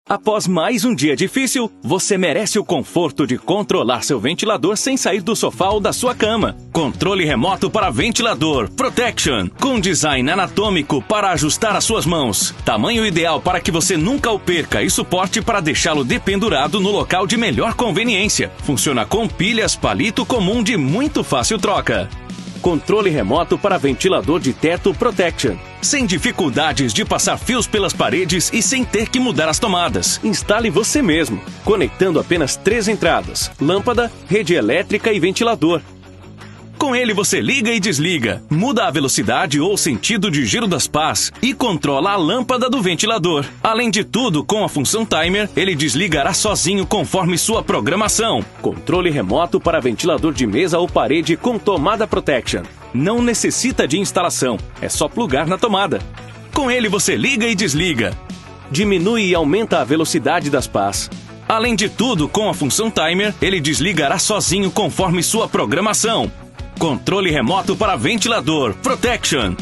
Após mais um dia difícil, você merece o conforto de controlar seu ventilador sem sair do sofá ou da sua cama. Controle remoto para ventilador Protection, com design anatômico para ajustar as suas mãos. Tamanho ideal para que você nunca o perca e suporte para deixá-lo dependurado no local de melhor conveniência. Funciona com pilhas palito comum de muito fácil troca. Controle remoto para ventilador de teto Protection. Sem dificuldades de passar fios pelas paredes e sem ter que mudar as tomadas. Instale você mesmo, conectando apenas 3 entradas: lâmpada, rede elétrica e ventilador. Com ele você liga e desliga, muda a velocidade ou sentido de giro das pás e controla a lâmpada do ventilador. Além de tudo, com a função timer, ele desligará sozinho conforme sua programação. Controle remoto para ventilador de mesa ou parede com tomada Protection. Não necessita de instalação, é só plugar na tomada. Com ele você liga e desliga. Diminui e aumenta a velocidade das pás. Além de tudo, com a função timer, ele desligará sozinho conforme sua programação. Controle remoto para ventilador Protection.